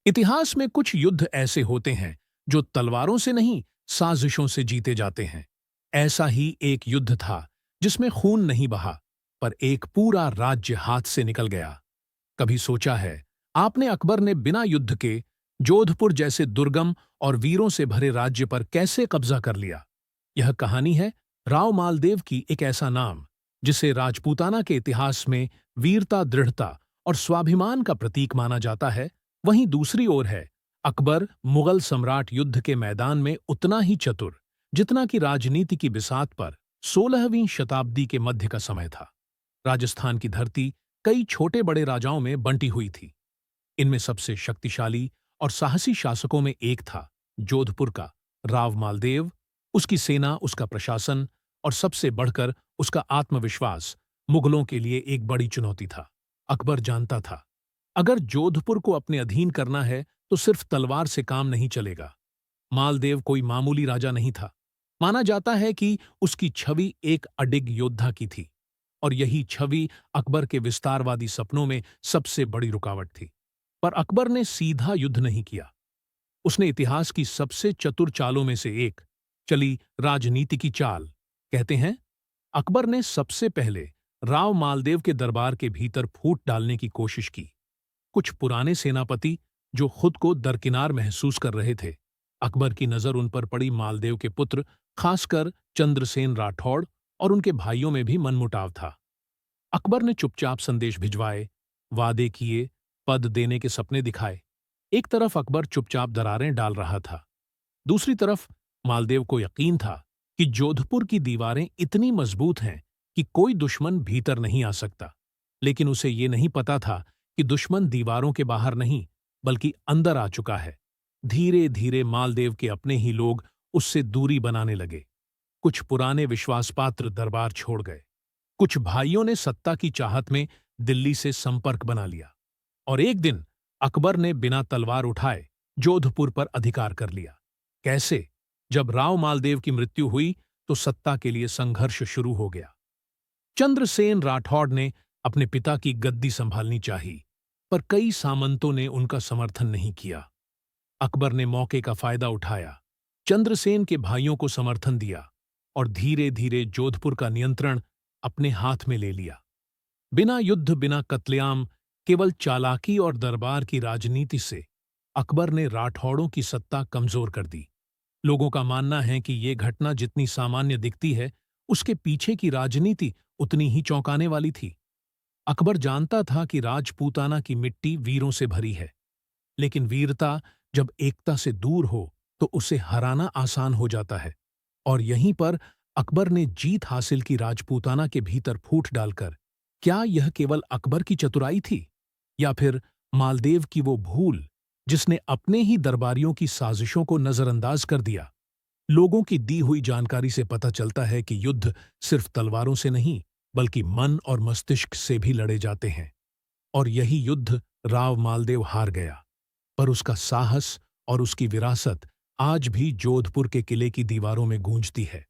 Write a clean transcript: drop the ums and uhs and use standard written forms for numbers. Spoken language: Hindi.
इतिहास में कुछ युद्ध ऐसे होते हैं जो तलवारों से नहीं, साजिशों से जीते जाते हैं। ऐसा ही एक युद्ध था जिसमें खून नहीं बहा, पर एक पूरा राज्य हाथ से निकल गया। कभी सोचा है आपने अकबर ने बिना युद्ध के जोधपुर जैसे दुर्गम और वीरों से भरे राज्य पर कैसे कब्जा कर लिया? यह कहानी है राव मालदेव की, एक ऐसा नाम जिसे राजपूताना के इतिहास में वीरता, दृढ़ता और स्वाभिमान का प्रतीक माना जाता है। वहीं दूसरी ओर है अकबर, मुगल सम्राट, युद्ध के मैदान में उतना ही चतुर जितना कि राजनीति की बिसात पर। 16वीं शताब्दी के मध्य का समय था। राजस्थान की धरती कई छोटे बड़े राजाओं में बंटी हुई थी। इनमें सबसे शक्तिशाली और साहसी शासकों में एक था जोधपुर का राव मालदेव। उसकी सेना, उसका प्रशासन और सबसे बढ़कर उसका आत्मविश्वास मुगलों के लिए एक बड़ी चुनौती था। अकबर जानता था अगर जोधपुर को अपने अधीन करना है तो सिर्फ तलवार से काम नहीं चलेगा। मालदेव कोई मामूली राजा नहीं था। माना जाता है कि उसकी छवि एक अडिग योद्धा की थी, और यही छवि अकबर के विस्तारवादी सपनों में सबसे बड़ी रुकावट थी। पर अकबर ने सीधा युद्ध नहीं किया। उसने इतिहास की सबसे चतुर चालों में से एक चली, राजनीति की चाल। कहते हैं अकबर ने सबसे पहले राव मालदेव के दरबार के भीतर फूट डालने की कोशिश की। कुछ पुराने सेनापति जो खुद को दरकिनार महसूस कर रहे थे, अकबर की नजर उन पर पड़ी। मालदेव के पुत्र, खासकर चंद्रसेन राठौड़ और उनके भाइयों में भी मनमुटाव था। अकबर ने चुपचाप संदेश भिजवाए, वादे किए, पद देने के सपने दिखाए। एक तरफ अकबर चुपचाप दरारें डाल रहा था, दूसरी तरफ मालदेव को यकीन था कि जोधपुर की दीवारें इतनी मजबूत हैं कि कोई दुश्मन भीतर नहीं आ सकता। लेकिन उसे ये नहीं पता था कि दुश्मन दीवारों के बाहर नहीं, बल्कि अंदर आ चुका है। धीरे धीरे मालदेव के अपने ही लोग उससे दूरी बनाने लगे। कुछ पुराने विश्वासपात्र दरबार छोड़ गए। कुछ भाइयों ने सत्ता की चाहत में दिल्ली से संपर्क बना लिया। और एक दिन अकबर ने बिना तलवार उठाए जोधपुर पर अधिकार कर लिया। कैसे? जब राव मालदेव की मृत्यु हुई तो सत्ता के लिए संघर्ष शुरू हो गया। चंद्रसेन राठौड़ ने अपने पिता की गद्दी संभालनी चाही, पर कई सामंतों ने उनका समर्थन नहीं किया। अकबर ने मौके का फायदा उठाया, चंद्रसेन के भाइयों को समर्थन दिया और धीरे धीरे जोधपुर का नियंत्रण अपने हाथ में ले लिया। बिना युद्ध, बिना कत्लेआम, केवल चालाकी और दरबार की राजनीति से अकबर ने राठौड़ों की सत्ता कमजोर कर दी। लोगों का मानना है कि ये घटना जितनी सामान्य दिखती है, उसके पीछे की राजनीति उतनी ही चौंकाने वाली थी। अकबर जानता था कि राजपूताना की मिट्टी वीरों से भरी है, लेकिन वीरता जब एकता से दूर हो तो उसे हराना आसान हो जाता है। और यहीं पर अकबर ने जीत हासिल की, राजपूताना के भीतर फूट डालकर। क्या यह केवल अकबर की चतुराई थी, या फिर मालदेव की वो भूल जिसने अपने ही दरबारियों की साजिशों को नजरअंदाज कर दिया? लोगों की दी हुई जानकारी से पता चलता है कि युद्ध सिर्फ तलवारों से नहीं, बल्कि मन और मस्तिष्क से भी लड़े जाते हैं। और यही युद्ध राव मालदेव हार गया, पर उसका साहस और उसकी विरासत आज भी जोधपुर के किले की दीवारों में गूंजती है।